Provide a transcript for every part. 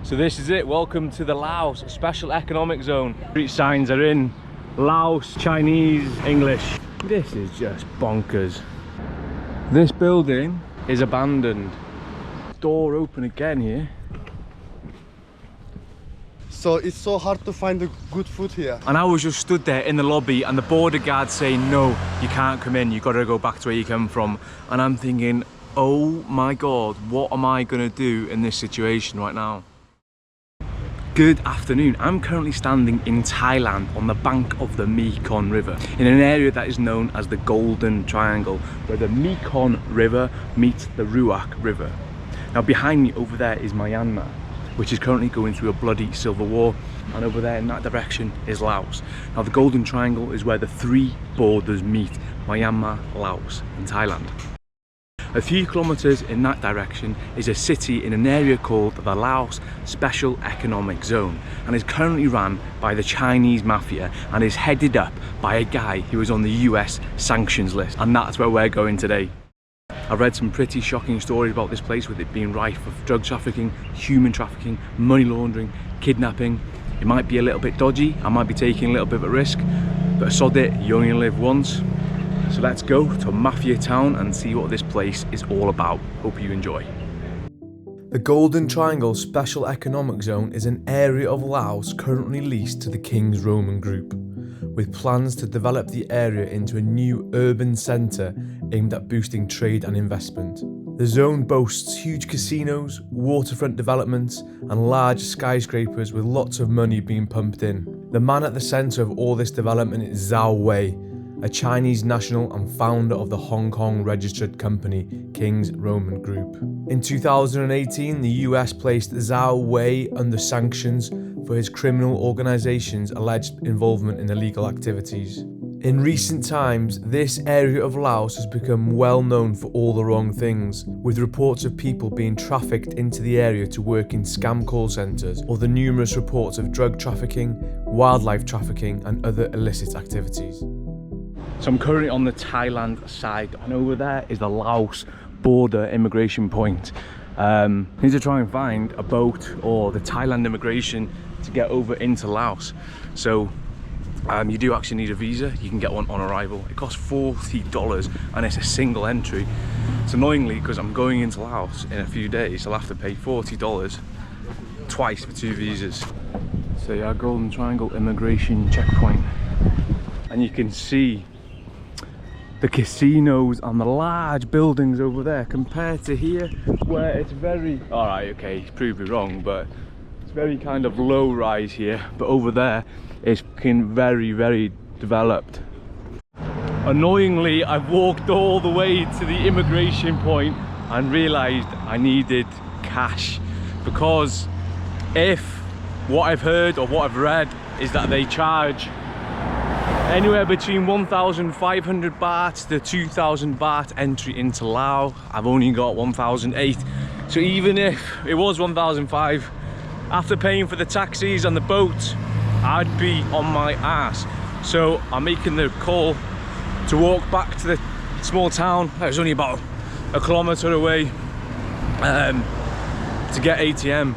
So this is it, welcome to the Laos Special Economic Zone. Street signs are in Laos, Chinese, English. This is just bonkers. This building is abandoned. Door open again here. So it's so hard to find the good food here. And I was just stood there in the lobby and the border guard saying, no, you can't come in, you gotta go back to where you come from. And I'm thinking, oh my God, what am I gonna do in this situation right now? Good afternoon. I'm currently standing in Thailand on the bank of the Mekong River in an area that is known as the Golden Triangle, where the Mekong River meets the Ruak River. Now behind me over there is Myanmar, which is currently going through a bloody civil war, and over there in that direction is Laos. Now the Golden Triangle is where the three borders meet: Myanmar, Laos and Thailand. A few kilometers in that direction is a city in an area called the Laos Special Economic Zone, and is currently run by the Chinese mafia and is headed up by a guy who is on the US sanctions list, and that's where we're going today. I've read some pretty shocking stories about this place, with it being rife with drug trafficking, human trafficking, money laundering, kidnapping. It might be a little bit dodgy, I might be taking a little bit of a risk, but sod it, you only live once. So let's go to Mafia Town and see what this place is all about. Hope you enjoy. The Golden Triangle Special Economic Zone is an area of Laos currently leased to the King's Roman Group, with plans to develop the area into a new urban centre aimed at boosting trade and investment. The zone boasts huge casinos, waterfront developments and large skyscrapers with lots of money being pumped in. The man at the centre of all this development is Zhao Wei, a Chinese national and founder of the Hong Kong registered company King's Roman Group. In 2018, the US placed Zhao Wei under sanctions for his criminal organisation's alleged involvement in illegal activities. In recent times, this area of Laos has become well known for all the wrong things, with reports of people being trafficked into the area to work in scam call centres, or the numerous reports of drug trafficking, wildlife trafficking and other illicit activities. So I'm currently on the Thailand side, and over there is the Laos border immigration point. I need to try and find a boat or the Thailand immigration to get over into Laos. So you do actually need a visa. You can get one on arrival. It costs $40 and it's a single entry. It's annoyingly, because I'm going into Laos in a few days, I'll have to pay $40 twice for 2 visas. So yeah, Golden Triangle immigration checkpoint. And you can see the casinos and the large buildings over there compared to here, where it's very, alright, okay, prove me wrong, but it's very kind of low rise here, but over there it's very, very developed. Annoyingly, I've walked all the way to the immigration point and realised I needed cash, because if what I've heard or what I've read is that they charge anywhere between 1,500 baht to 2,000 baht entry into Laos. I've only got 1,008. So even if it was 1,005, after paying for the taxis and the boat, I'd be on my ass. So I'm making the call to walk back to the small town that was only about a kilometre away to get ATM.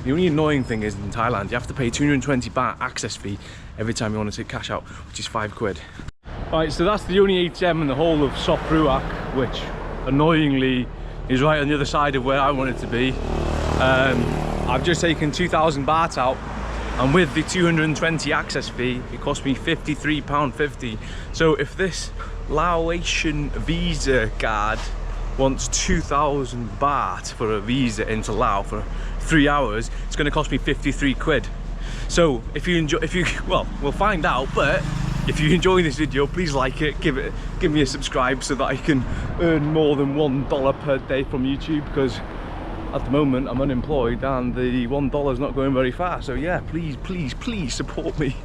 The only annoying thing is in Thailand, you have to pay 220 baht access fee every time you want to take cash out, which is £5. Right, so that's the only ATM in the whole of Sop Ruak, which annoyingly is right on the other side of where I want it to be. I've just taken 2,000 baht out, and with the 220 access fee, it cost me £53.50. So if this Laotian visa guard wants 2,000 baht for a visa into Laos for 3 hours, it's going to cost me 53 quid. So if you enjoy, well, we'll find out, but if you enjoy this video, please like it, give me a subscribe so that I can earn more than $1 per day from YouTube, because at the moment I'm unemployed and the $1 is not going very far. So yeah, please support me.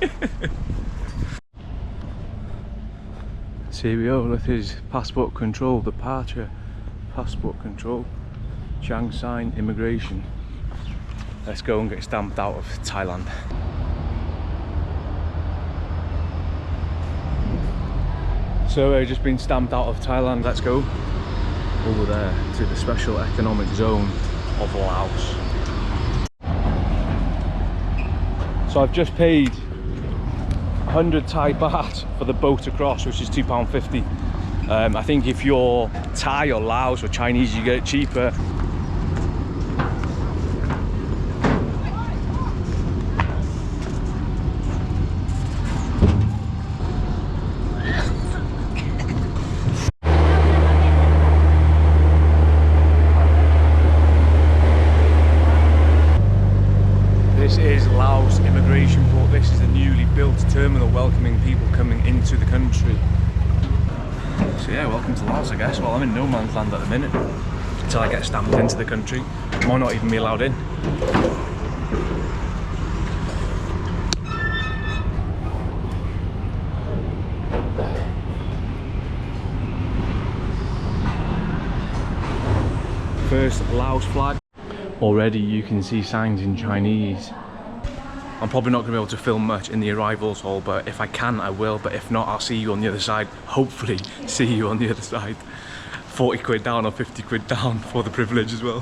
So here we go, with his passport control, departure, passport control, Chiang Saen immigration. Let's go and get stamped out of Thailand. So I've just been stamped out of Thailand. Let's go over there to the Special Economic Zone of Laos. So I've just paid 100 Thai baht for the boat across, which is £2.50. I think if you're Thai or Laos or Chinese, you get it cheaper. This is Laos Immigration Port. This is a newly built terminal welcoming people coming into the country. So yeah, welcome to Laos, I guess. Well, I'm in no man's land at the minute until I get stamped into the country. Might not even be allowed in. First Laos flag. Already you can see signs in Chinese. I'm probably not going to be able to film much in the arrivals hall, but if I can, I will. But if not, I'll see you on the other side. Hopefully see you on the other side. 40 quid down or 50 quid down for the privilege as well.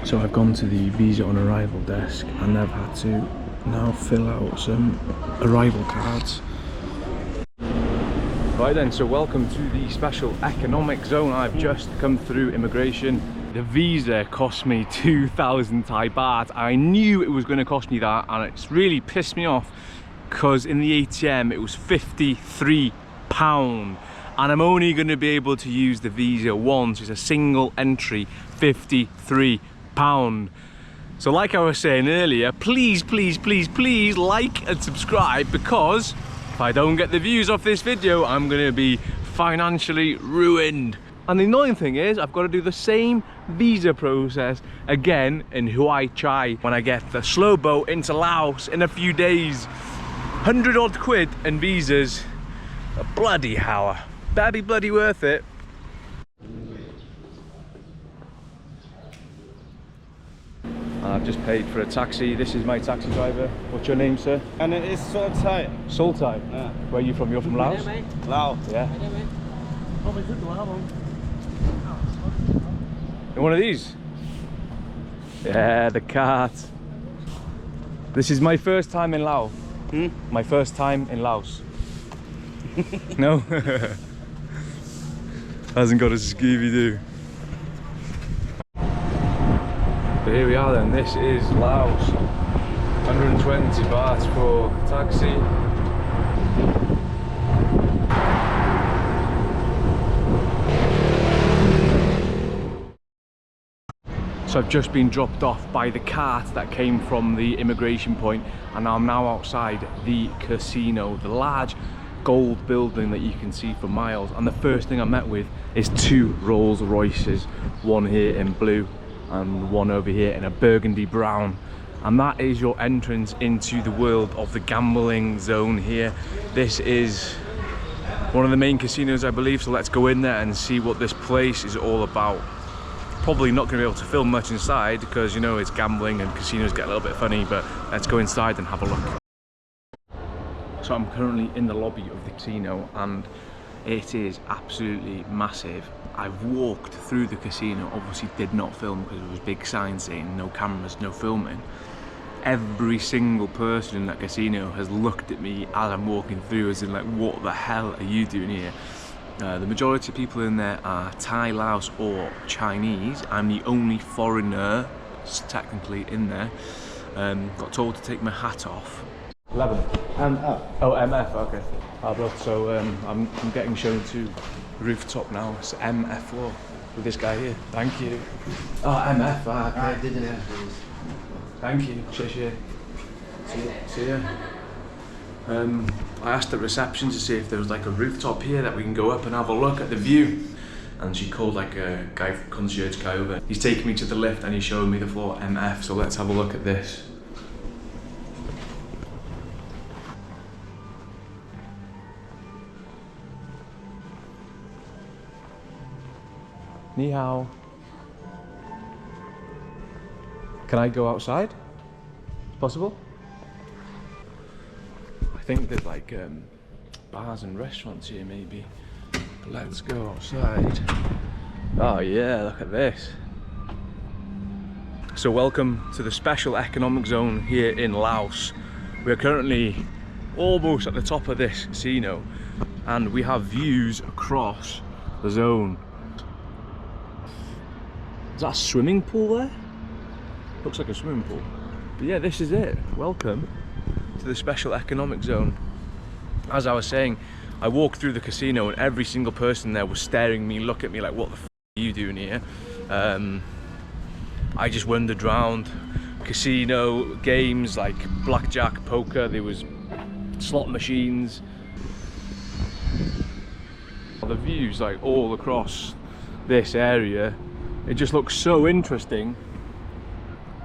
So I've gone to the visa on arrival desk and I've had to now fill out some arrival cards. Right then, so welcome to the special economic zone. I've just come through immigration. The visa cost me 2,000 Thai baht. I knew it was going to cost me that, and it's really pissed me off because in the ATM it was £53, and I'm only going to be able to use the visa once. It's a single entry, £53. So like I was saying earlier, please, please, please, please like and subscribe, because if I don't get the views off this video, I'm going to be financially ruined. And the annoying thing is, I've got to do the same visa process again in Huai Chai when I get the slow boat into Laos in a few days. 100 odd quid and visas. Bloody hell. Better be bloody worth it. I've just paid for a taxi. This is my taxi driver. What's your name, sir? And it is Sop Ruak. Sultai. Where are you from? You're from Laos? Laos. Yeah. In one of these? Yeah, the cart. This is my first time in Laos. My first time in Laos. No? Hasn't got a Scooby-Doo. So here we are then, this is Laos. 120 baht for taxi. So I've just been dropped off by the cart that came from the immigration point, and I'm now outside the casino, the large gold building that you can see for miles. And the first thing I met with is 2 Rolls Royces, one here in blue and one over here in a burgundy brown. And that is your entrance into the world of the gambling zone here. This is one of the main casinos, I believe, so let's go in there and see what this place is all about. Probably not going to be able to film much inside because, you know, it's gambling and casinos get a little bit funny, but let's go inside and have a look. So I'm currently in the lobby of the casino and it is absolutely massive. I've walked through the casino, obviously did not film because there was big signs saying no cameras, no filming. Every single person in that casino has looked at me as I'm walking through as in like, what the hell are you doing here? The majority of people in there are Thai, Laos or Chinese. I'm the only foreigner technically in there. Got told to take my hat off. 11. MF. Oh, MF, okay. So I'm getting shown to rooftop now. It's MF floor with this guy here. Thank you. Oh, MF, okay. I didn't have this. Thank you. Cheers. See ya. I asked the reception to see if there was like a rooftop here that we can go up and have a look at the view. And she called like a guy, concierge guy over. He's taking me to the lift and he's showing me the floor MF, so let's have a look at this. Ni hao. Can I go outside? Possible? I think there's like bars and restaurants here maybe. But let's go outside. Oh yeah, look at this. So welcome to the special economic zone here in Laos. We are currently almost at the top of this casino and we have views across the zone. Is that a swimming pool there? Looks like a swimming pool. But yeah, this is it. Welcome to the special economic zone. As I was saying, I walked through the casino and every single person there was staring at me, look at me like, what the f are you doing here? I just wandered around. Casino, games like blackjack, poker, there was slot machines. The views like all across this area, it just looks so interesting.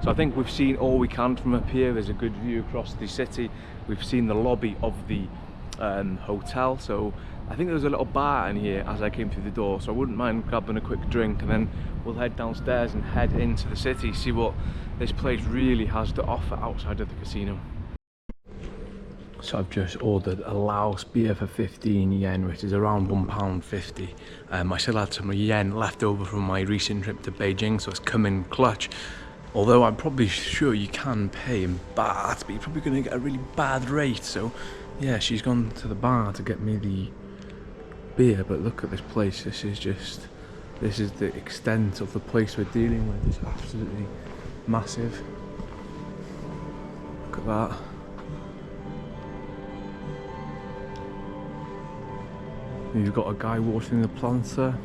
So I think we've seen all we can from up here. There's a good view across the city. We've seen the lobby of the hotel, so I think there was a little bar in here as I came through the door, so I wouldn't mind grabbing a quick drink and then we'll head downstairs and head into the city, see what this place really has to offer outside of the casino. So I've just ordered a Laos beer for 15 yen, which is around £1.50. I still had some yen left over from my recent trip to Beijing, so it's come in clutch. Although I'm probably sure you can pay in baht, but you're probably going to get a really bad rate. So yeah, she's gone to the bar to get me the beer, but look at this place. This is the extent of the place we're dealing with. It's absolutely massive. Look at that. You've got a guy watering the plants there.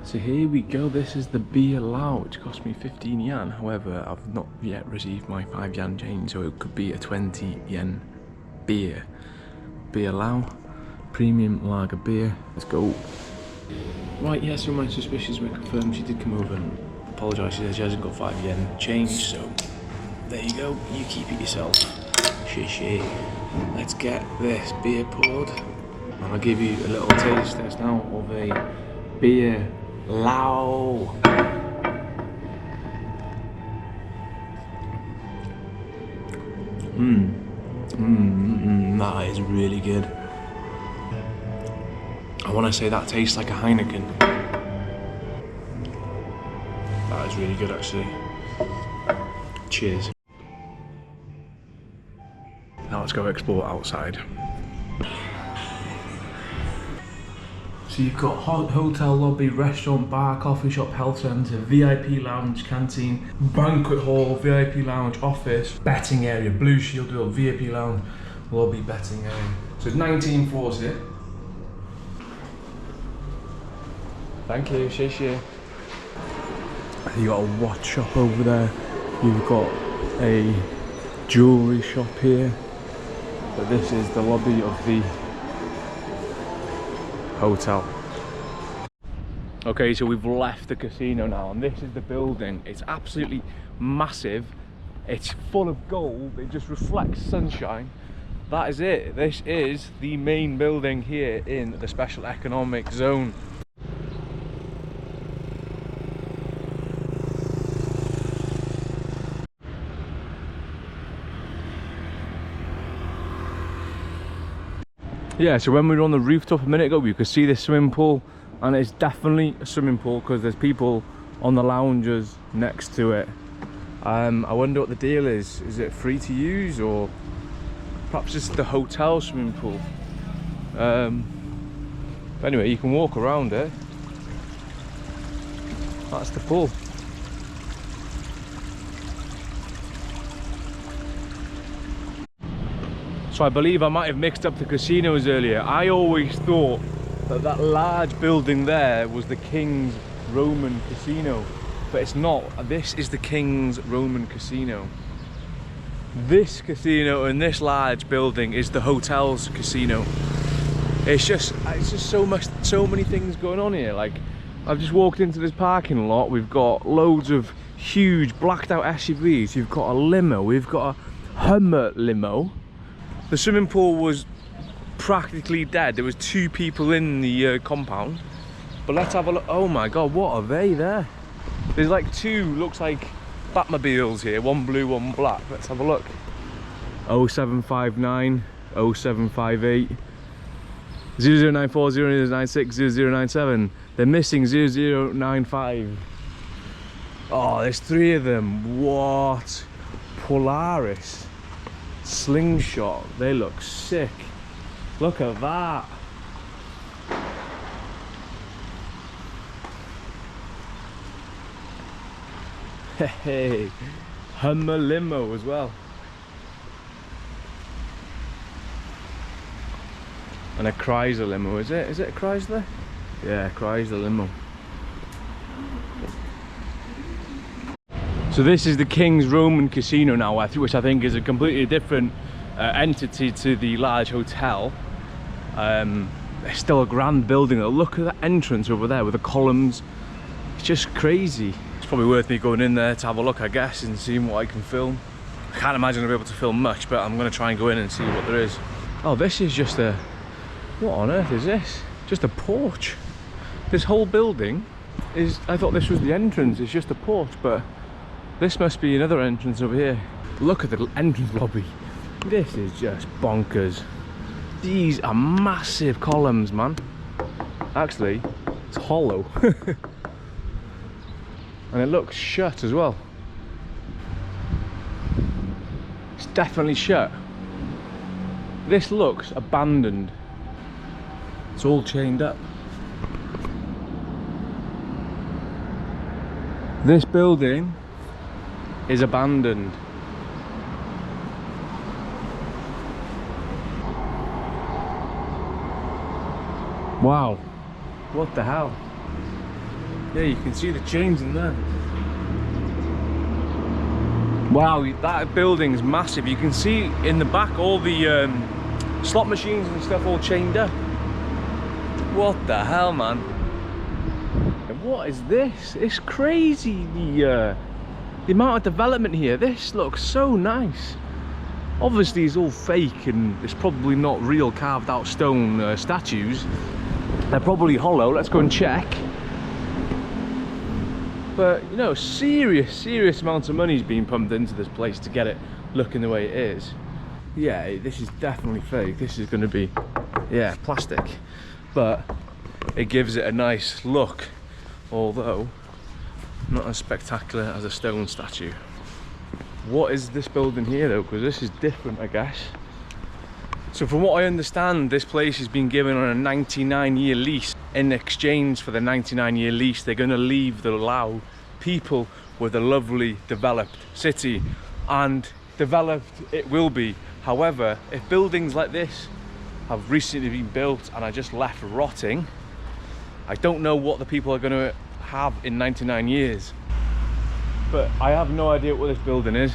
So here we go, this is the beer Lao, which cost me 15 yen. However, I've not yet received my 5 yen change, so it could be a 20 yen beer. Beer Lao, premium lager beer. Let's go. Right, yeah, so my suspicions were confirmed. She did come over and apologise. She said she hasn't got 5 yen change, so there you go, you keep it yourself. Shishi. Let's get this beer poured. And I'll give you a little taste test now of a beer Lao. That is really good. I want to say that tastes like a Heineken. That is really good actually. Cheers. Now let's go explore outside. So you've got hotel lobby, restaurant, bar, coffee shop, health centre, VIP lounge, canteen, banquet hall, VIP lounge, office, betting area, Blue Shield Wheel, VIP lounge, lobby, betting area. So it's 19 floors here. Thank you, shishi. You got a watch shop over there. You've got a jewellery shop here. But this is the lobby of the hotel. Okay, so we've left the casino now and this is the building. It's absolutely massive. It's full of gold. It just reflects sunshine. That is it. This is the main building here in the special economic zone. Yeah, so when we were on the rooftop a minute ago, we could see this swimming pool, and it's definitely a swimming pool because there's people on the lounges next to it. I wonder what the deal is. Is it free to use, or perhaps it's the hotel swimming pool? But anyway, you can walk around it. That's the pool. So I believe I might have mixed up the casinos earlier. I always thought that that large building there was the King's Roman Casino, but it's not. This is the King's Roman Casino. This casino in this large building is the hotel's casino. It's just so many things going on here. Like, I've just walked into this parking lot. We've got loads of huge blacked out SUVs. You've got a limo. We've got a Hummer limo. The swimming pool was practically dead. There was 2 people in the compound. But let's have a look. Oh my god, what are they there? There's like 2, looks like Batmobiles here. One blue, one black. Let's have a look. 0759, 0758. 0094, 0096, 0097. They're missing 0095. Oh, there's 3 of them. What? Polaris. Slingshot. They look sick. Look at that. Hey, Hummer limo as well. And a Chrysler limo, is it? Is it a Chrysler? Yeah, Chrysler limo. So this is the King's Roman Casino now, which I think is a completely different entity to the large hotel. It's still a grand building. Look at that entrance over there with the columns. It's just crazy. It's probably worth me going in there to have a look, I guess, and seeing what I can film. I can't imagine I'll be able to film much, but I'm going to try and go in and see what there is. Oh, this is just a... What on earth is this? Just a porch. This whole building is... I thought this was the entrance. It's just a porch, but this must be another entrance over here. Look at the entrance lobby. This is just bonkers. These are massive columns, man. Actually, it's hollow. And it looks shut as well. It's definitely shut. This looks abandoned. It's all chained up. This building is abandoned. Wow, what the hell? Yeah, you can see the chains in there. Wow, that building's massive. You can see in the back all the slot machines and stuff all chained up. What the hell, man? What is this? It's crazy, the amount of development here. This looks so nice. Obviously it's all fake and it's probably not real carved out stone statues. They're probably hollow. Let's go and check. But you know, serious amounts of money's been pumped into this place to get it looking the way it is. Yeah, this is definitely fake. This is going to be, yeah, plastic, but it gives it a nice look, although not as spectacular as a stone statue. What is this building here though? Because this is different, I guess. So from what I understand, this place has been given on a 99-year lease. In exchange for the 99-year lease, they're going to leave the Lao people with a lovely developed city, and developed it will be. However, if buildings like this have recently been built and are just left rotting, I don't know what the people are going to have in 99 years. But I have no idea what this building is.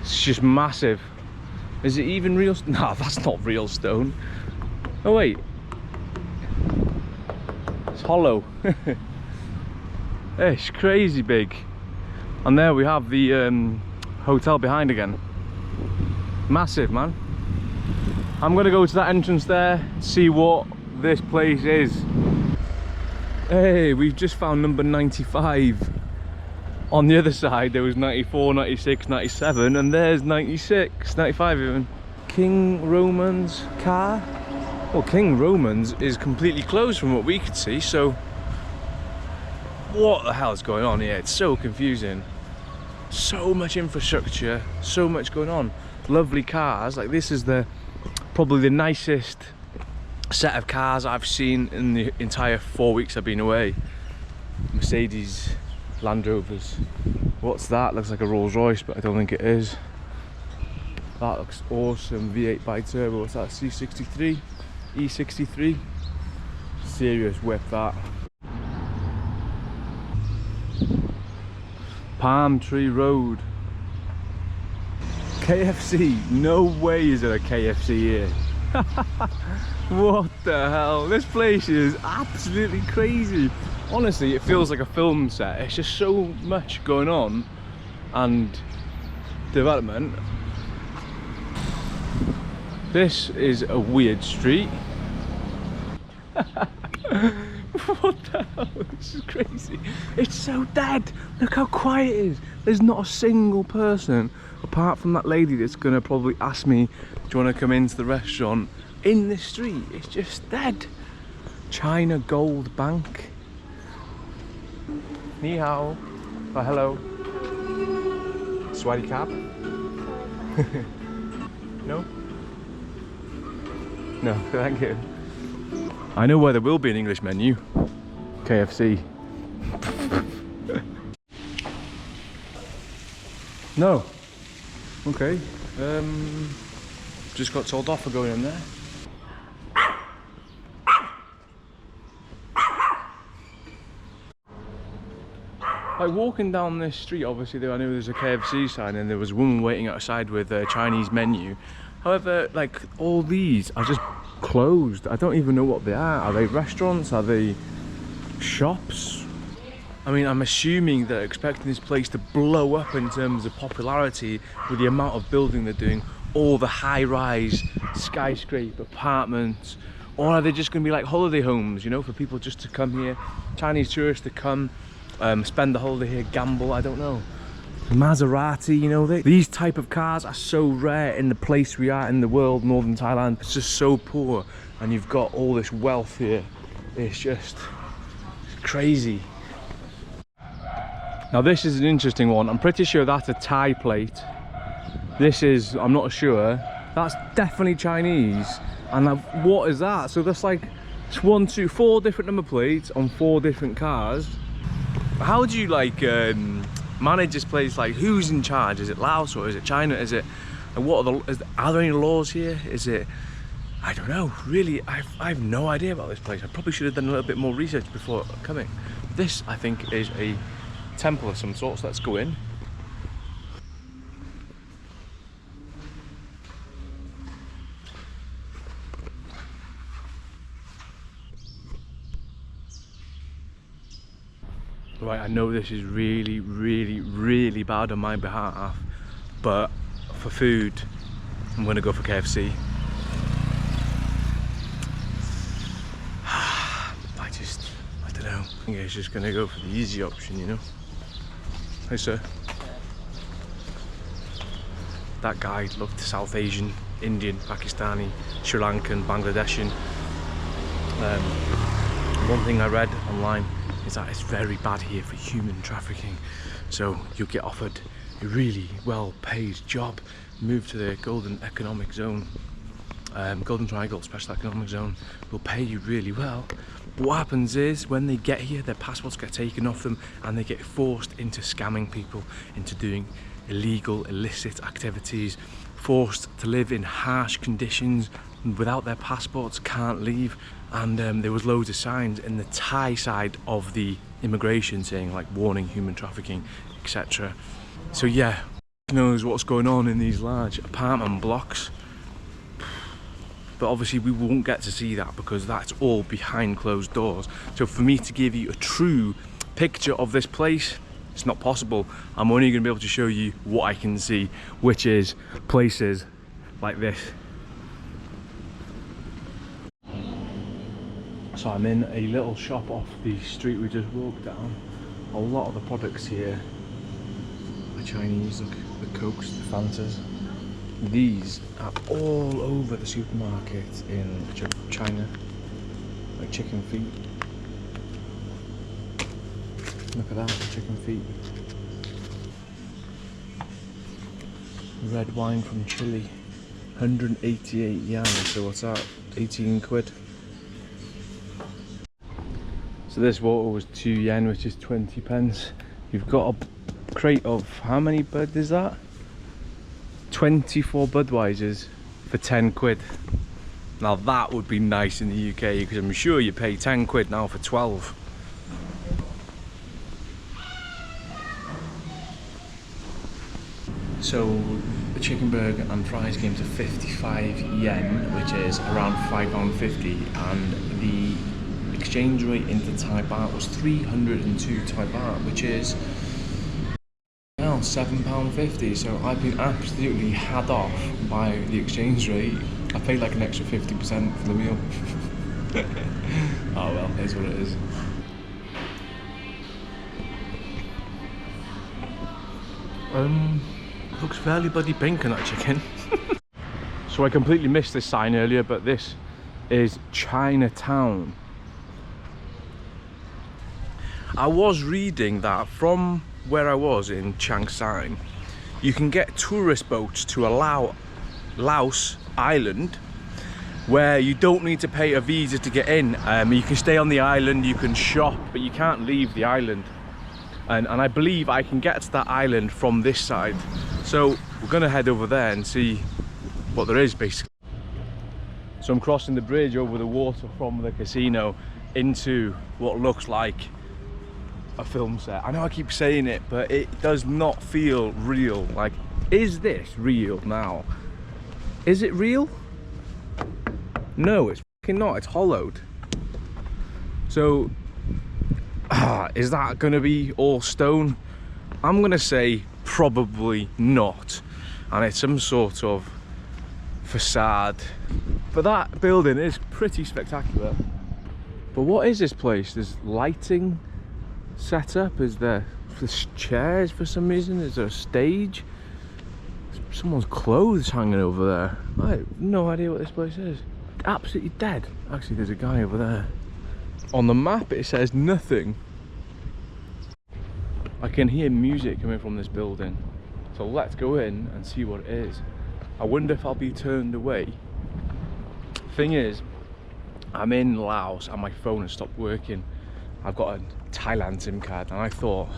It's just massive. Is it even real? No, that's not real stone. Oh wait, it's hollow. It's crazy big. And there we have the hotel behind again. Massive, man. I'm gonna go to that entrance there, see what this place is. Hey, we've just found number 95. On the other side there was 94, 96, 97, and there's 96, 95 even. King Roman's car. Well, King Roman's is completely closed from what we could see, so what the hell is going on here? It's so confusing. So much infrastructure, so much going on. Lovely cars. Like, this is probably the nicest set of cars I've seen in the entire 4 weeks I've been away. Mercedes Land Rovers. What's that? Looks like a Rolls Royce, but I don't think it is. That looks awesome. V8 bi-turbo. What's that? C63? E63? Serious whip, that. Palm Tree Road. KFC. No way is there a KFC here. What the hell? This place is absolutely crazy. Honestly, it feels like a film set. It's just so much going on and development. This is a weird street. What the hell? This is crazy. It's so dead. Look how quiet it is. There's not a single person apart from that lady that's gonna probably ask me, do you want to come into the restaurant in the street. It's just dead. China Gold Bank. Ni hao. Oh, hello. Swaddy cab. No? No, thank you. I know where there will be an English menu. KFC. No. Okay. Just got told off for going in there. Like walking down this street, obviously I knew there's a KFC sign and there was a woman waiting outside with a Chinese menu. However, like all these are just closed. I don't even know what they are. Are they restaurants? Are they shops? I mean, I'm assuming they're expecting this place to blow up in terms of popularity with the amount of building they're doing, all the high-rise skyscraper apartments. Or are they just going to be like holiday homes, you know, for people just to come here, Chinese tourists to come, spend the holiday here, gamble, I don't know. Maserati, you know, these type of cars are so rare in the place we are in the world, northern Thailand. It's just so poor, and you've got all this wealth here. It's just crazy. Now this is an interesting one. I'm pretty sure that's a Thai plate. This is, I'm not sure. That's definitely Chinese. And what is that? So that's like, it's 1, 2, 4 different number plates on 4 different cars. How do you like manage this place? Like, who's in charge? Is it Laos or is it China? Is it, and what are are there any laws here? Is it, I don't know, really, I have no idea about this place. I probably should have done a little bit more research before coming. This, I think, is a temple of some sort, so let's go in. Right, I know this is really, really, really bad on my behalf, but for food, I'm gonna go for KFC. I don't know. I think it's just gonna go for the easy option, you know. Hey, sir. That guy looked South Asian, Indian, Pakistani, Sri Lankan, Bangladeshian. One thing I read online is that it's very bad here for human trafficking. So you'll get offered a really well-paid job, move to the Golden Economic Zone, Golden Triangle Special Economic Zone, will pay you really well. But what happens is, when they get here, their passports get taken off them and they get forced into scamming people, into doing illegal, illicit activities, forced to live in harsh conditions without their passports, can't leave. And there was loads of signs in the Thai side of the immigration saying like warning human trafficking, etc. So yeah, who knows what's going on in these large apartment blocks. But obviously we won't get to see that because that's all behind closed doors. So for me to give you a true picture of this place, it's not possible. I'm only going to be able to show you what I can see, which is places like this. So I'm in a little shop off the street we just walked down. A lot of the products here are Chinese. Look, the Cokes, the Fantas. These are all over the supermarket in China, like chicken feet. Look at that, chicken feet. Red wine from Chile, 188 yen, so what's that, 18 quid. So this water was 2 yen, which is 20 pence. You've got a crate of, how many bud is that? 24 Budweisers for 10 quid. Now that would be nice in the UK, because I'm sure you pay 10 quid now for 12. So the chicken burger and fries came to 55 yen, which is around £5.50, and the exchange rate into Thai baht was 302 Thai baht, which is now £7.50. So I've been absolutely had off by the exchange rate. I paid like an extra 50% for the meal. Oh well, here's what it is. Looks fairly bloody pink in that chicken. So I completely missed this sign earlier, but this is Chinatown. I was reading that from where I was in Chiang Sai, you can get tourist boats to Laos Island, where you don't need to pay a visa to get in. You can stay on the island, you can shop, but you can't leave the island. And I believe I can get to that island from this side. So we're gonna head over there and see what there is, basically. So I'm crossing the bridge over the water from the casino into what looks like a film set. I know I keep saying it, but it does not feel real. Like, is this real now? Is it real? No, it's fucking not. It's hollowed. So, is that gonna be all stone? I'm gonna say probably not. And it's some sort of facade. But that building is pretty spectacular. But what is this place? There's lighting set up. Is there chairs for some reason? Is there a stage? Someone's clothes hanging over there. I have no idea what this place is. Absolutely dead. Actually, there's a guy over there. On the map it says nothing. I can hear music coming from this building. So let's go in and see what it is. I wonder if I'll be turned away. Thing is, I'm in Laos and my phone has stopped working. I've got a Thailand SIM card, and I thought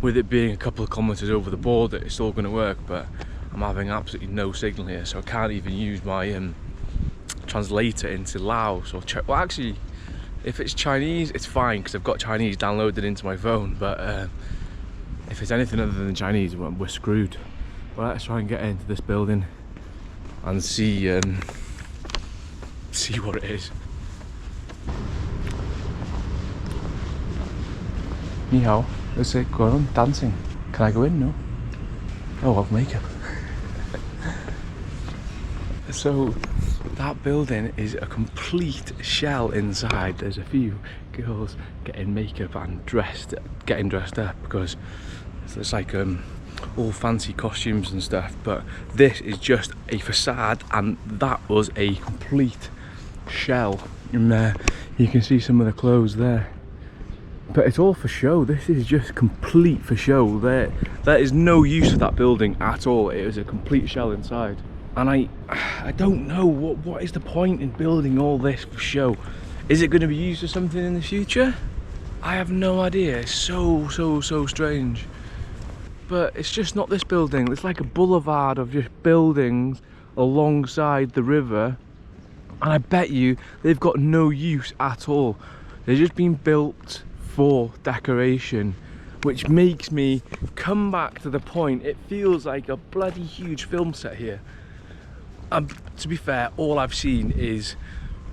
with it being a couple of kilometers over the border it's all going to work, but I'm having absolutely no signal here, so I can't even use my translator into Laos or well, actually, if it's Chinese it's fine because I've got Chinese downloaded into my phone, but if it's anything other than Chinese, well, we're screwed. But let's try and get into this building and see what it is. Ni hao, let's go on dancing. Can I go in? No. Oh, I've makeup. So that building is a complete shell inside. There's a few girls getting makeup and getting dressed up because it's like all fancy costumes and stuff, but this is just a facade, and that was a complete shell. In there you can see some of the clothes there, but it's all for show. This is just complete for show. There is no use of that building at all. It was a complete shell inside, and I don't know what is the point in building all this for show. Is it going to be used for something in the future? I have no idea. It's so strange. But it's just not this building. It's like a boulevard of just buildings alongside the river, and I bet you they've got no use at all. They've just been built for decoration, which makes me come back to the point. It feels like a bloody huge film set here. To be fair, all I've seen is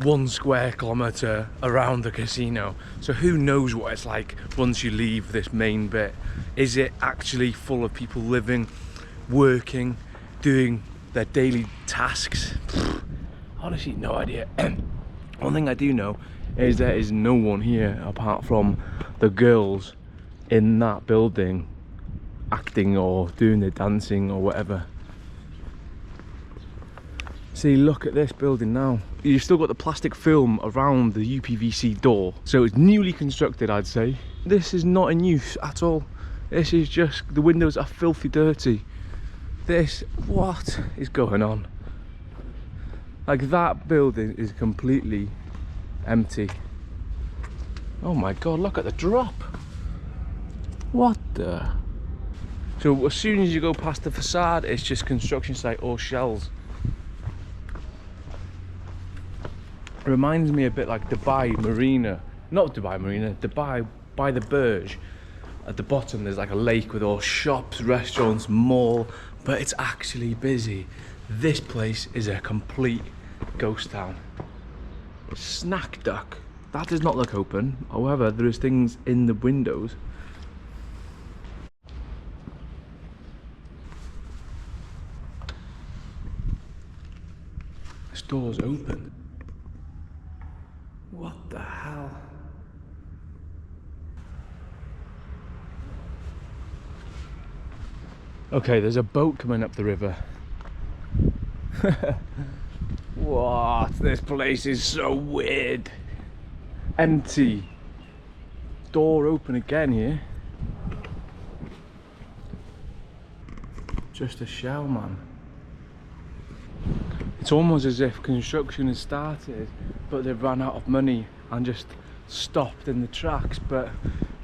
1 square kilometre around the casino, so who knows what it's like once you leave this main bit. Is it actually full of people living, working, doing their daily tasks? Honestly, no idea. One thing I do know is there is no one here apart from the girls in that building acting or doing the dancing or whatever. See, look at this building now. You've still got the plastic film around the UPVC door, so it's newly constructed, I'd say. This is not in use at all. This is just, the windows are filthy dirty. What is going on? Like, that building is completely empty. Oh my god, look at the drop. What the? So as soon as you go past the facade, it's just construction site or shells. It reminds me a bit like Dubai Marina. Not Dubai Marina, Dubai by the Burj. At the bottom there's like a lake with all shops, restaurants, mall, but it's actually busy. This place is a complete ghost town. Snack Duck. That does not look open. However, there is things in the windows. This door's open. What the hell? Okay, there's a boat coming up the river. What? This place is so weird. Empty. Door open again here. Just a shell, man. It's almost as if construction has started, but they've run out of money and just stopped in the tracks. But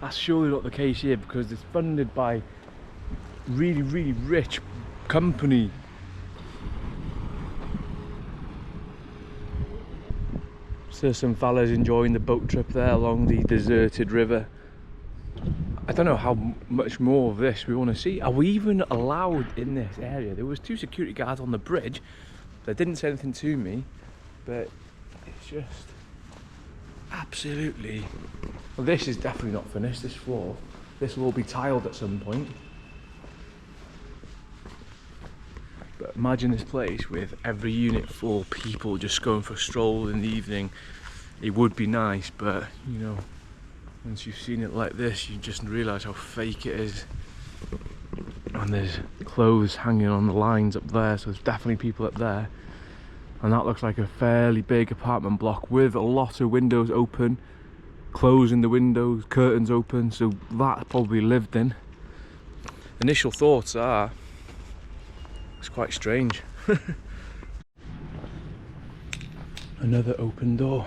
that's surely not the case here, because it's funded by really, really rich company. So some fellas enjoying the boat trip there along the deserted river. I don't know how much more of this we want to see. Are we even allowed in this area? There was 2 security guards on the bridge. They didn't say anything to me, but it's just absolutely... Well, this is definitely not finished, this floor. This will all be tiled at some point. But imagine this place with every unit full, people just going for a stroll in the evening. It would be nice, but you know, once you've seen it like this, you just realise how fake it is. And there's clothes hanging on the lines up there, so there's definitely people up there. And that looks like a fairly big apartment block with a lot of windows open, closing the windows, curtains open, so that probably lived in. Initial thoughts are, it's quite strange. Another open door.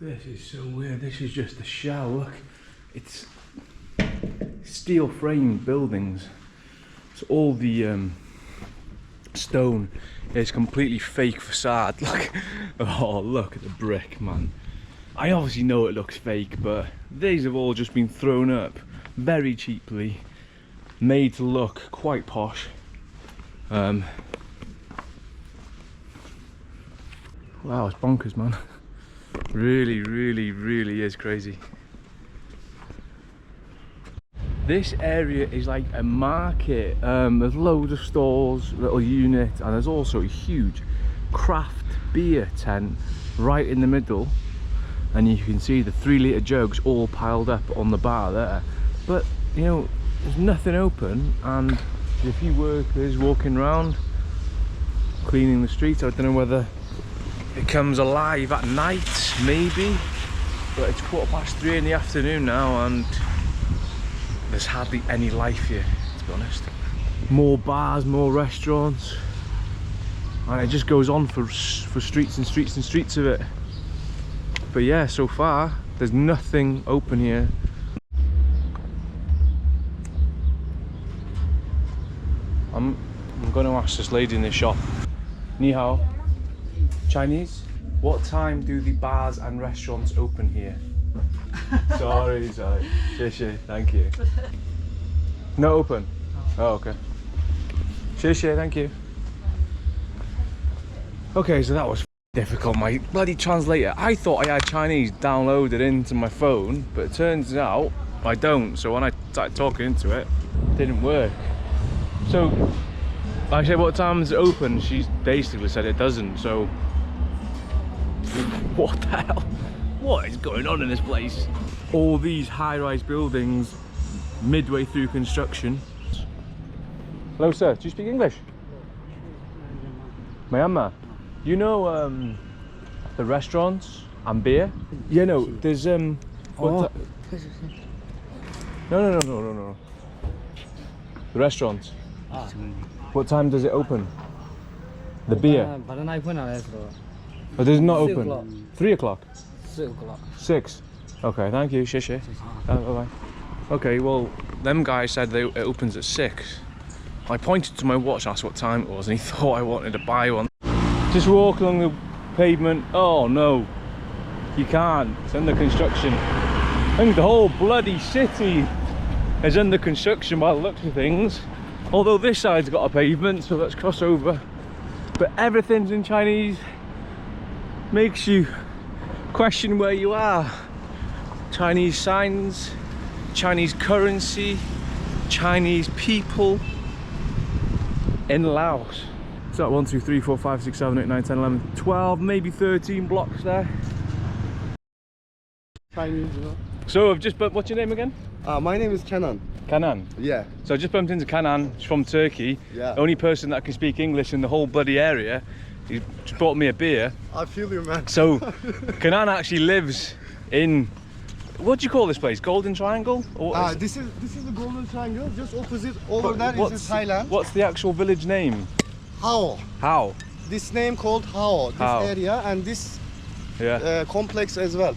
This is so weird. This is just a shell. Look, it's steel framed buildings. So all the stone is completely fake facade. Look, oh look at the brick, man. I obviously know it looks fake, but these have all just been thrown up very cheaply, made to look quite posh. Wow, it's bonkers, man. Really, really, really is crazy. This area is like a market. There's loads of stores, little unit, and there's also a huge craft beer tent right in the middle. And you can see the 3-litre jugs all piled up on the bar there. But, you know, there's nothing open, and there's a few workers walking around, cleaning the streets. I don't know whether it comes alive at night, maybe. But it's 3:15 in the afternoon now, and there's hardly any life here, to be honest. More bars, more restaurants. And it just goes on for streets and streets and streets of it. But yeah, so far there's nothing open here. I'm going to ask this lady in the shop. Ni hao. Chinese? What time do the bars and restaurants open here? sorry. Xie, thank you. No open? Oh, okay. Xie, thank you. Okay, so that was difficult. My bloody translator. I thought I had Chinese downloaded into my phone, but it turns out I don't. So when I started talking into it, it didn't work. So I said, what time is it open? She basically said it doesn't. So what the hell? What is going on in this place? All these high-rise buildings midway through construction. Hello sir, do you speak English? Myanmar. You know the restaurants and beer? Yeah, no, there's No. The restaurants. What time does it open? The beer? Oh, does it not open? 3 o'clock? 6 o'clock. 6? Okay, thank you, Shishi. Bye-bye. Okay, well, them guys said it opens at 6. I pointed to my watch and asked what time it was, and he thought I wanted to buy one. Just walk along the pavement. Oh no, you can't. It's under construction. I think the whole bloody city is under construction by the looks of things. Although this side's got a pavement, so let's cross over. But everything's in Chinese. Makes you question where you are. Chinese signs, Chinese currency, Chinese people in Laos. It's like 1, 2, 3, 4, 5, 6, 7, 8, 9, 10, 11, 12, maybe 13 blocks there. Chinese, you know. So I've just, but what's your name again? My name is Kenan. Kenan. Yeah. So I just bumped into Kenan. She's from Turkey. Yeah. Only person that can speak English in the whole bloody area. He just bought me a beer. I feel you, man. So Kenan actually lives in, what do you call this place? Golden Triangle? Or what is it? This is the Golden Triangle. Just opposite over there is Thailand. What's the actual village name? Hao. How? This name called Hao. This Hao. area and this Yeah. complex as well.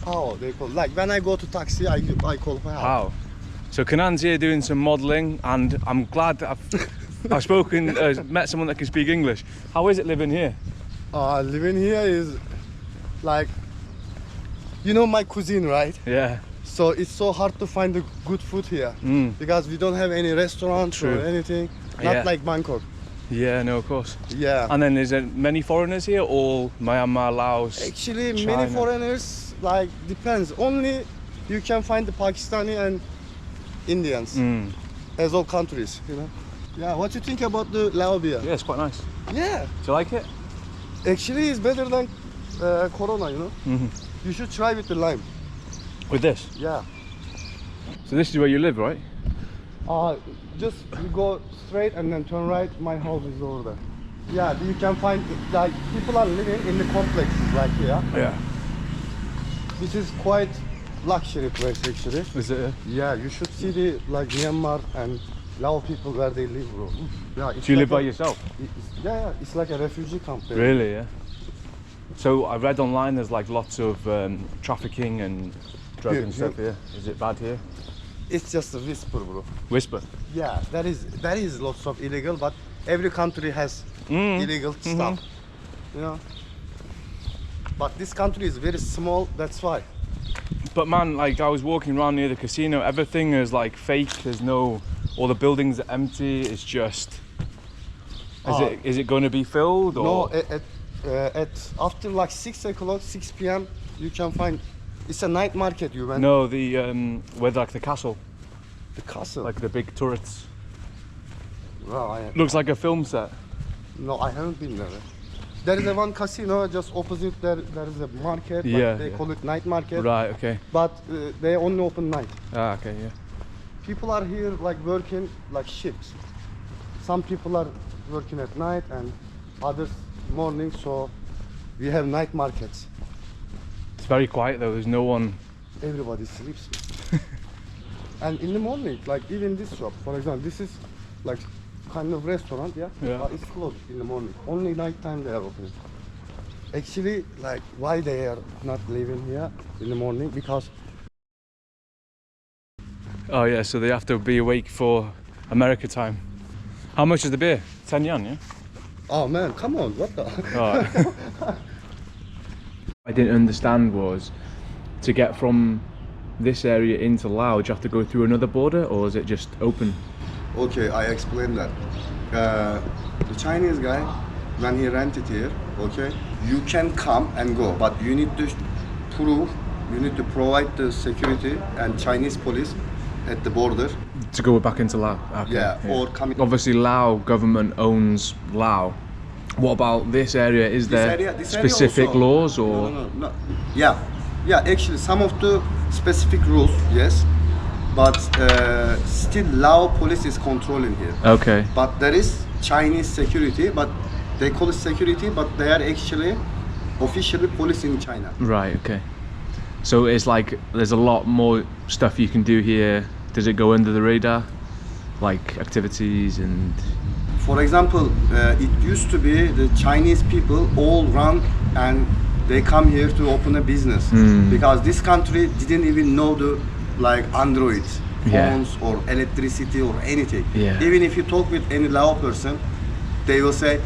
Hao they call. Like when I go to taxi, I call Hao. How? So Kenan's here doing some modelling, and I'm glad that I've spoken, met someone that can speak English. How is it living here? Living here is like, you know my cuisine, right? Yeah. So it's so hard to find the good food here because we don't have any restaurants True. or anything. Not Yeah. like Bangkok. Yeah, no, of course. Yeah. And then is there many foreigners here? All Myanmar, Laos? Actually, China. many foreigners, like, depends. Only you can find the Pakistani and Indians as all countries, you know. Yeah, what do you think about the Lao beer? Yeah, it's quite nice. Yeah, Do you like it? actually it's better than Corona, you know. You should try with the lime. With this? Yeah. So this is where you live, right? Just you go straight and then turn right. My house is over there. Yeah, you can find like people are living in the complexes like here. Yeah. This is quite luxury place actually. Is it? Yeah, you should see the like Myanmar and Lao people where they live, bro. Yeah, it's Do you live by like yourself? yeah, it's like a refugee camp there. Really, yeah. So I read online there's like lots of trafficking and drug and stuff here. Is it bad here? It's just a whisper, bro. Whisper. Yeah, there is lots of illegal, but every country has illegal stuff, you know. But this country is very small, that's why. But man, like I was walking around near the casino, everything is like fake. There's no, all the buildings are empty. It's just. Is it going to be filled or? No, at after like 6 o'clock, 6 p.m. you can find. It's a night market. You went. No, the where like the castle, The castle. like the big turrets. No, Looks like a film set. no, I haven't been there. There is a one casino just opposite. There is a market. Yeah, But they yeah. call it night market. Right. Okay. But they only open night. Ah. Okay. Yeah. People are here like working like shifts. Some people are working at night and others morning. So we have night markets. It's very quiet though. There's no one. Everybody sleeps. And in the morning, like even this shop, for example, this is like kind of restaurant, yeah? Yeah. But it's closed in the morning. Only night time they are open. Actually, like why they are not living here in the morning? Because Oh yeah. So they have to be awake for America time. How much is the beer? 10 yuan, yeah. oh man, come on, what the? Right. I didn't understand was to get from this area into Laos, do you have to go through another border or is it just open? Okay, I explained that. The Chinese guy, when he rented here, okay, you can come and go, but you need to provide the security and Chinese police at the border. To go back into Laos? Okay, Yeah, or coming. Obviously Lao government owns Laos. What about this area? Is there This specific also- laws or? No. Yeah, actually some of the specific rules, yes, but still Lao police is controlling here. Okay. But there is Chinese security, but they call it security, but they are actually officially police in China. Right, okay. So it's like there's a lot more stuff you can do here. Does it go under the radar? Like activities and... For example, it used to be the Chinese people all run and they come here to open a business because this country didn't even know the like Android phones or electricity or anything. Yeah. Even if you talk with any Lao person, they will say,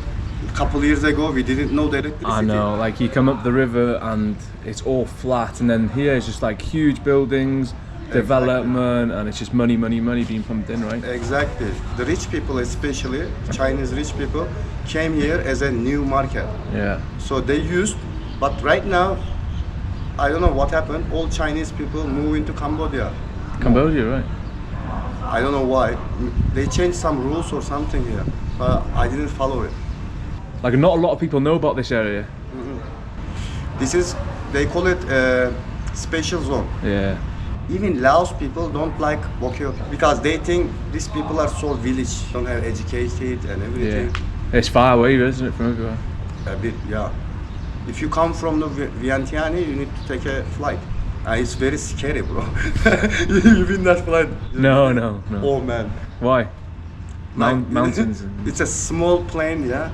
a couple years ago we didn't know the electricity. I know, like you come up the river and it's all flat, and then here it's just like huge buildings, development, and it's just money being pumped in, right? Exactly. The rich people, especially Chinese rich people, came here as a new market. Yeah. So they used, but right now, I don't know what happened. All Chinese people move into Cambodia. Cambodia, right? I don't know why. They changed some rules or something here, but I didn't follow it. Like not a lot of people know about this area. This is, they call it a special zone. Yeah. even Laos people don't like Bokyo because they think these people are so village, don't have educated and everything. Yeah. It's far away, isn't it, from everywhere? A bit, yeah. If you come from the Vientiane, you need to take a flight. It's very scary, bro. You've been that flight? No. Oh man. Why? Like, Mountains. It's a small plane, yeah,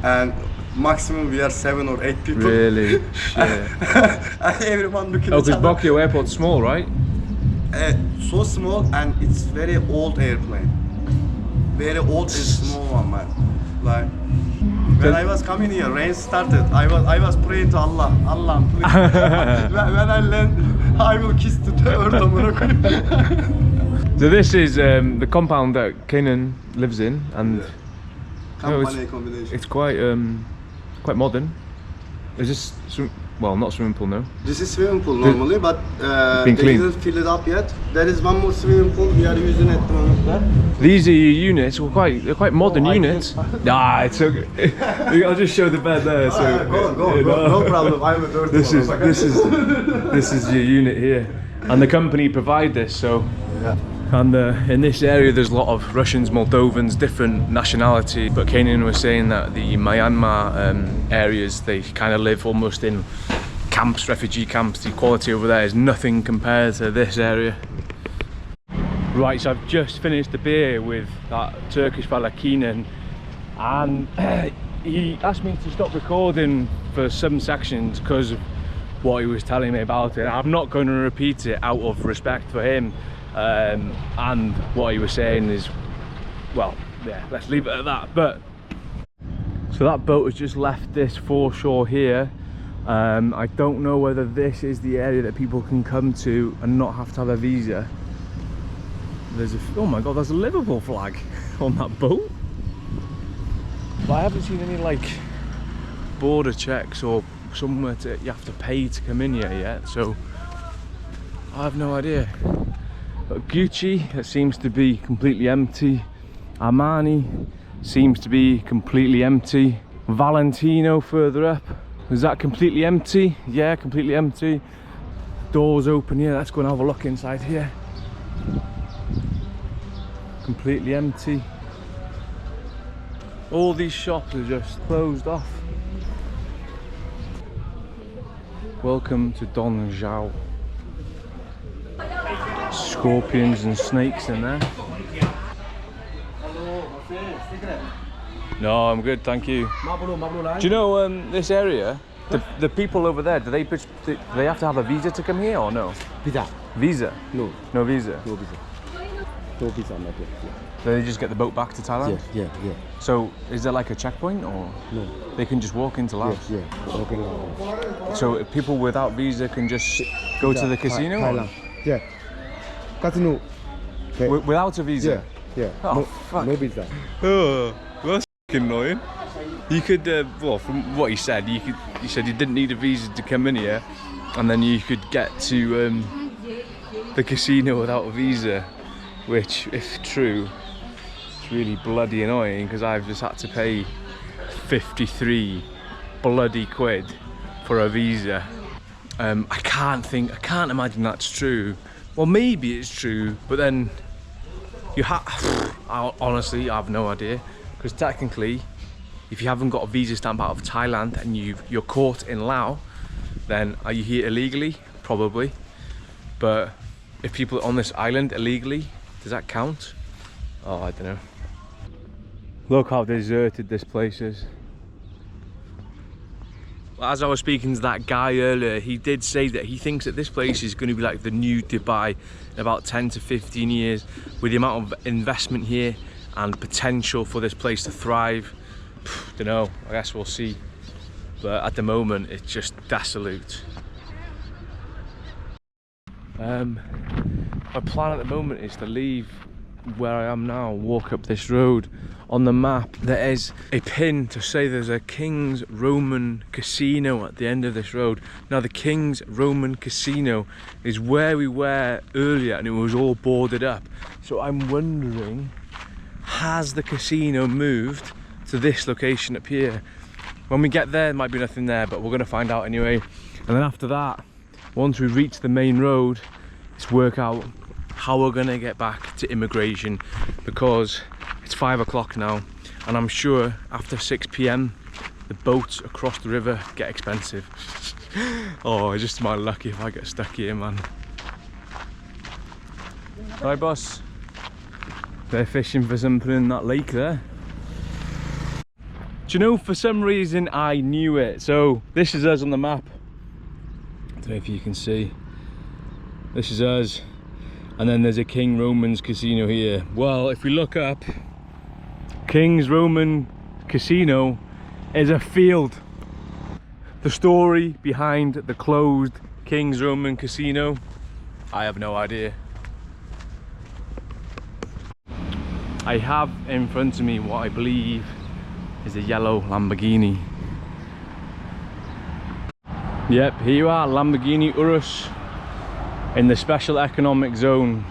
and maximum we are 7 or 8 people. Really? Shit. And everyone looking Oh, at each because other. Bokyo Airport's small, right? So small, and it's very old airplane. Very old and small one, man. Like when I was coming here, rain started. I was praying to Allah, please. when I land, I will kiss the earth. So this is the compound that Kanan lives in, and Company combination. it's quite modern. Is this well, not swimming pool, no? This is swimming pool normally, but they been cleaned. didn't fill it up yet. There is one more swimming pool we are using at the moment. These are your units. Well, they're quite modern I units. Nah, it's okay. I'll just show the bed there. So Go, no problem. I'm a dirty this is your unit here, and the company provide this. So. Yeah. And in this area there's a lot of Russians, Moldovans, different nationality, but Kanan was saying that the Myanmar areas, they kind of live almost in camps, refugee camps. The quality over there is nothing compared to this area. Right, so I've just finished the beer with that Turkish fella Kenan, and he asked me to stop recording for some sections because of what he was telling me about it. I'm not going to repeat it out of respect for him. And what he was saying is, well, yeah, let's leave it at that. But so that boat has just left this foreshore here. I don't know whether this is the area that people can come to and not have to have a visa. Oh my god, there's a Liverpool flag on that boat. But I haven't seen any like border checks or somewhere you have to pay to come in here yet, so I have no idea. But Gucci, it seems to be completely empty. Armani seems to be completely empty. Valentino further up, is that completely empty? Yeah, completely empty. Doors open here, let's go and have a look inside here. Completely empty. All these shops are just closed off. Welcome to Don Zhao. Scorpions and snakes in there. No, I'm good, thank you. Do you know this area? The people over there, do they have to have a visa to come here or no? Visa? No. No visa? No visa. No visa, not yet. Yeah. So they just get the boat back to Thailand? Yeah. So is there like a checkpoint or? No. They can just walk into Laos? Yeah. Okay, no. So if people without visa can just go to the casino? Thailand. Yeah. Casino. Okay. Without a visa? Yeah. Oh, no, fuck. No visa. Oh, that's fucking annoying. You could, well, from what he said, he said you didn't need a visa to come in here, and then you could get to the casino without a visa, which, if true, it's really bloody annoying because I've just had to pay 53 bloody quid for a visa. I can't imagine that's true. Well, maybe it's true, but then honestly, I have no idea, because technically, if you haven't got a visa stamp out of Thailand and you're caught in Laos, then are you here illegally? Probably. But if people are on this island illegally, does that count? Oh, I don't know. Look how deserted this place is. As I was speaking to that guy earlier, he did say that he thinks that this place is going to be like the new Dubai in about 10 to 15 years, with the amount of investment here and potential for this place to thrive. Don't know, I guess we'll see. But at the moment, it's just desolate. My plan at the moment is to leave where I am now, walk up this road. On the map there is a pin to say there's a King's Roman Casino at the end of this road. Now the King's Roman Casino is where we were earlier and it was all boarded up. So I'm wondering, has the casino moved to this location up here? When we get there might be nothing there, but we're going to find out anyway. And then after that, once we reach the main road, is work out how we're gonna get back to immigration, because it's 5 o'clock now, and I'm sure after 6 p.m. the boats across the river get expensive. Oh, it's just my lucky if I get stuck here, man. Right, boss. They're fishing for something in that lake there. Do you know, for some reason I knew it. So this is us on the map. I don't know if you can see. This is us. And then there's a King Roman's casino here. Well, if we look up, King's Roman Casino is a field. The story behind the closed King's Roman Casino, I have no idea. I have in front of me what I believe is a yellow Lamborghini. Yep, here you are, Lamborghini Urus in the special economic zone.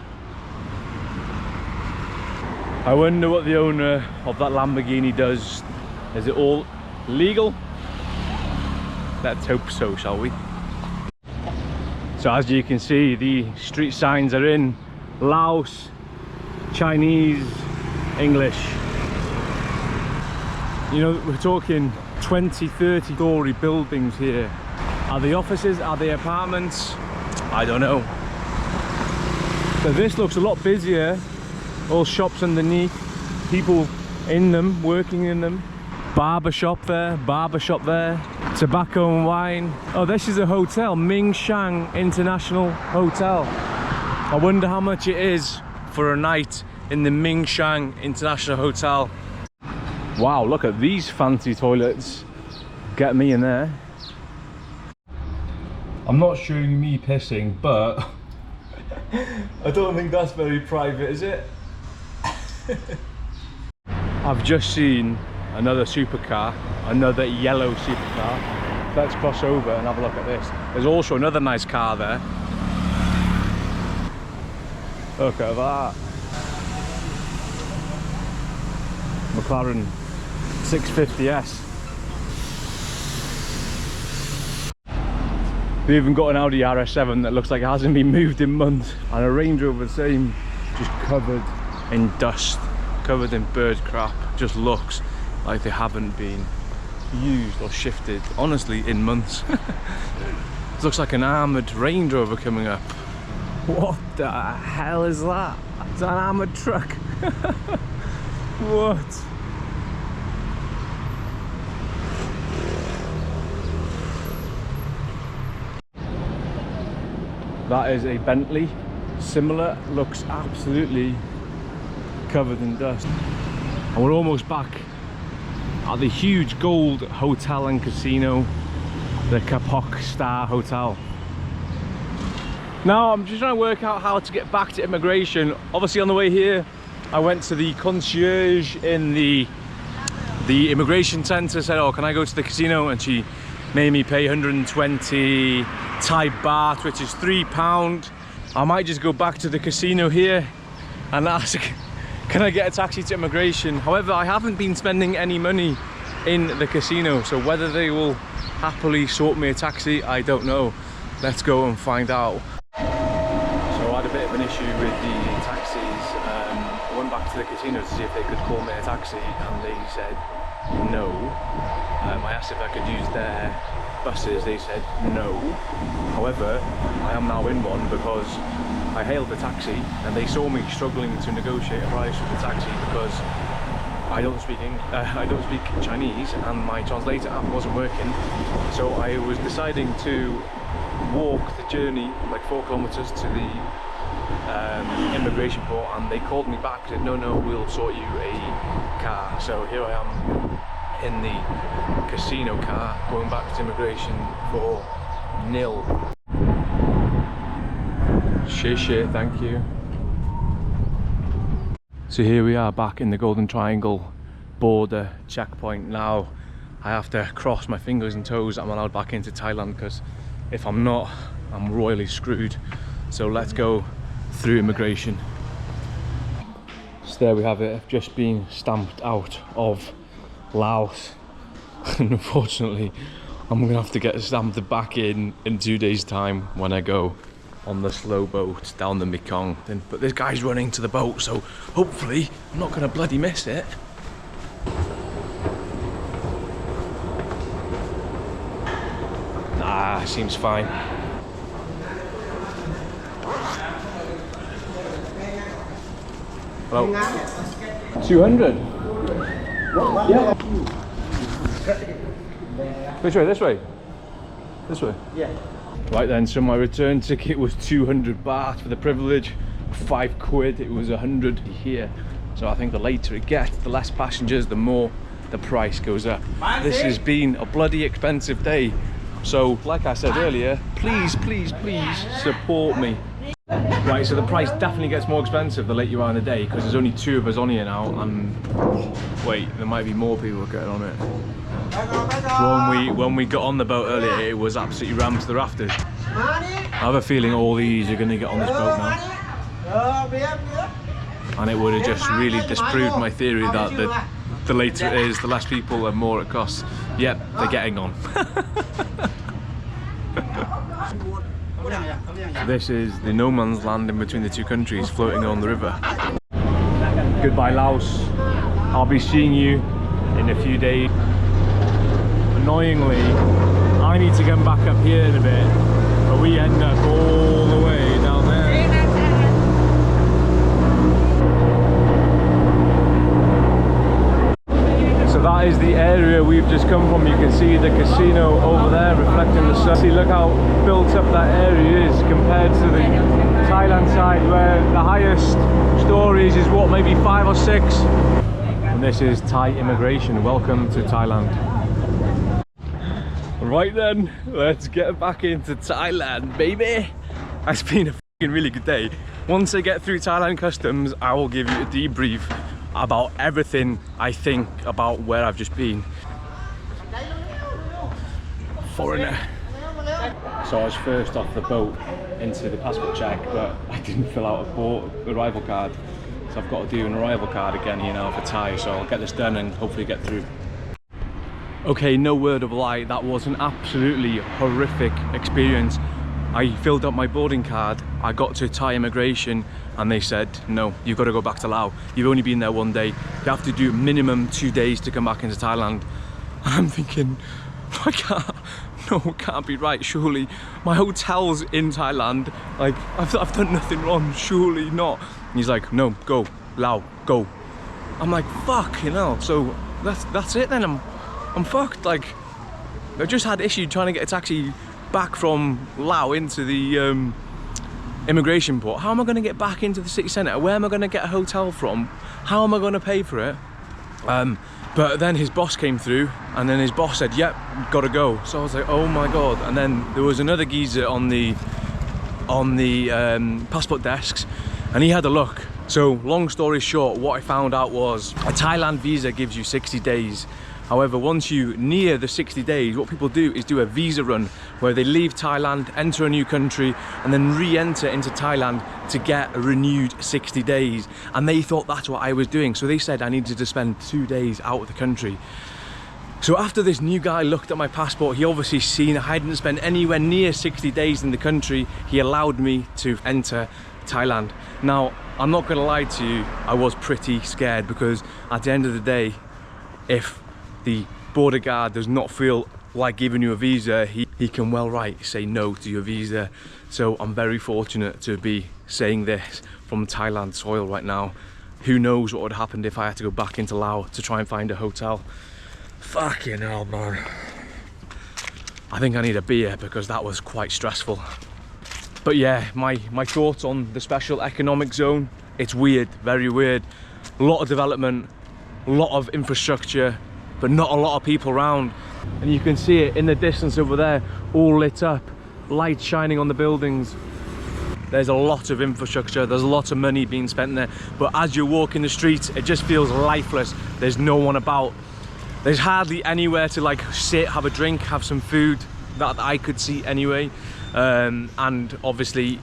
I wonder what the owner of that Lamborghini does. Is it all legal? Let's hope so, shall we? So as you can see, the street signs are in Laos, Chinese, English. You know, we're talking 20, 30 story buildings here. Are they offices? Are they apartments? I don't know. So this looks a lot busier. All shops underneath, people in them, working in them. Barber shop there, tobacco and wine. Oh, this is a hotel, Ming Shang International Hotel. I wonder how much it is for a night in the Ming Shang International Hotel. Wow, look at these fancy toilets. Get me in there. I'm not showing me pissing, but I don't think that's very private, is it? I've just seen another supercar, another yellow supercar. Let's cross over and have a look at this. There's also another nice car there. Look at that. McLaren 650S. They even got an Audi RS7 that looks like it hasn't been moved in months, and a Range Rover the same, just covered in dust, covered in bird crap. Just looks like they haven't been used or shifted, honestly, in months. It looks like an armoured Range Rover coming up. What the hell is that? It's an armoured truck. What? That is a Bentley. Similar, looks absolutely covered in dust. And we're almost back at the huge gold hotel and casino, the Kapok Star Hotel. Now I'm just trying to work out how to get back to immigration. Obviously on the way here I went to the concierge in the immigration centre, said, oh, can I go to the casino? And she made me pay 120 Thai baht, which is £3. I might just go back to the casino here and ask, can I get a taxi to immigration? However, I haven't been spending any money in the casino, so whether they will happily sort me a taxi, I don't know. Let's go and find out. So I had a bit of an issue with the taxis. I went back to the casino to see if they could call me a taxi, and they said no. I asked if I could use their buses, they said no. However, I am now in one because I hailed the taxi and they saw me struggling to negotiate a price with the taxi because I don't speak Chinese and my translator app wasn't working. So I was deciding to walk the journey, like 4 kilometers to the immigration port, and they called me back and said, no, we'll sort you a car. So here I am in the casino car going back to immigration for nil. Shit, thank you. So here we are back in the Golden Triangle border checkpoint. Now I have to cross my fingers and toes I'm allowed back into Thailand, because if I'm not, I'm royally screwed. So let's go through immigration. So there we have it. I've just been stamped out of Laos. And unfortunately, I'm gonna have to get stamped back in 2 days' time when I go. on the slow boat down the Mekong. But this guy's running to the boat, so hopefully I'm not gonna bloody miss it. Nah, seems fine. Well, 200. Yeah. Which way? This way? This way? Yeah. Right then, so my return ticket was 200 baht for the privilege, 5 quid, it was 100 here. So I think the later it gets, the less passengers, the more the price goes up. This has been a bloody expensive day. So, like I said earlier, please, please, please support me. Right, so the price definitely gets more expensive the later you are in the day, because there's only 2 of us on here now, and wait, there might be more people getting on it. When we got on the boat earlier, it was absolutely rammed to the rafters. I have a feeling all these are going to get on this boat now, and it would have just really disproved my theory that the later it is, the less people, the more it costs. Yep, they're getting on. This is the no man's land in between the 2 countries, floating on the river. Goodbye Laos. I'll be seeing you in a few days. Annoyingly, I need to come back up here in a bit, but we end up all the way down there. So that is the area we've just come from. You can see the casino over there reflecting the sun. See, look how built up that area is compared to the Thailand side, where the highest stories is what, maybe 5 or 6. And this is Thai immigration. Welcome to Thailand. Right then, let's get back into Thailand, baby. It's been a fucking really good day. Once I get through Thailand customs, I will give you a debrief about everything I think about where I've just been. Foreigner. So I was first off the boat into the passport check, but I didn't fill out a port arrival card. So I've got to do an arrival card again here now for Thai, so I'll get this done and hopefully get through. Okay, no word of a lie, that was an absolutely horrific experience. I filled up my boarding card, I got to Thai immigration, and they said, no, you've got to go back to Laos. You've only been there 1 day. You have to do minimum 2 days to come back into Thailand. And I'm thinking, it can't be right, surely. My hotel's in Thailand, like, I've done nothing wrong, surely not. And he's like, no, go, Laos, go. I'm like, fucking hell, so that's it then, I'm fucked. Like, I just had issue trying to get a taxi back from Laos into the immigration port. How am I going to get back into the city centre? Where am I going to get a hotel from? How am I going to pay for it? But then his boss came through, and then his boss said, yep, gotta go. So I was like, oh my god. And then there was another geezer on the passport desks, and he had a look. So long story short, what I found out was a Thailand visa gives you 60 days. However, once you near the 60 days, what people do is do a visa run where they leave Thailand, enter a new country, and then re-enter into Thailand to get a renewed 60 days. And they thought that's what I was doing. So they said I needed to spend 2 days out of the country. So after this new guy looked at my passport, he obviously seen I hadn't spent anywhere near 60 days in the country. He allowed me to enter Thailand. Now, I'm not gonna lie to you, I was pretty scared, because at the end of the day, if the border guard does not feel like giving you a visa, he can well right say no to your visa. So I'm very fortunate to be saying this from Thailand soil right now. Who knows what would happen if I had to go back into Laos to try and find a hotel. Fucking hell, man. I think I need a beer because that was quite stressful. But yeah, my thoughts on the special economic zone, it's weird, very weird. A lot of development, a lot of infrastructure, but not a lot of people around. And you can see it in the distance over there, all lit up, lights shining on the buildings. There's a lot of infrastructure, there's a lot of money being spent there, but as you walk in the streets, it just feels lifeless. There's no one about. There's hardly anywhere to like sit, have a drink, have some food that I could see anyway. And obviously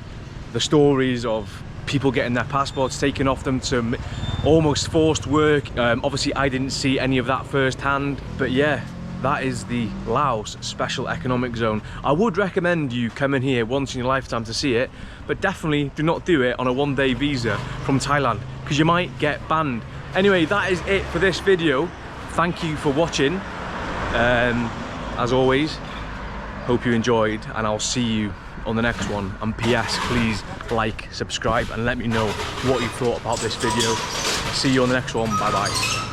the stories of people getting their passports taken off them to almost forced work. Obviously I didn't see any of that firsthand, but yeah, that is the Laos Special Economic Zone. I would recommend you coming here once in your lifetime to see it, but definitely do not do it on a one-day visa from Thailand, because you might get banned. Anyway, that is it for this video. Thank you for watching. As always, hope you enjoyed, and I'll see you on the next one. And PS, please like, subscribe, and let me know what you thought about this video. See you on the next one. Bye bye.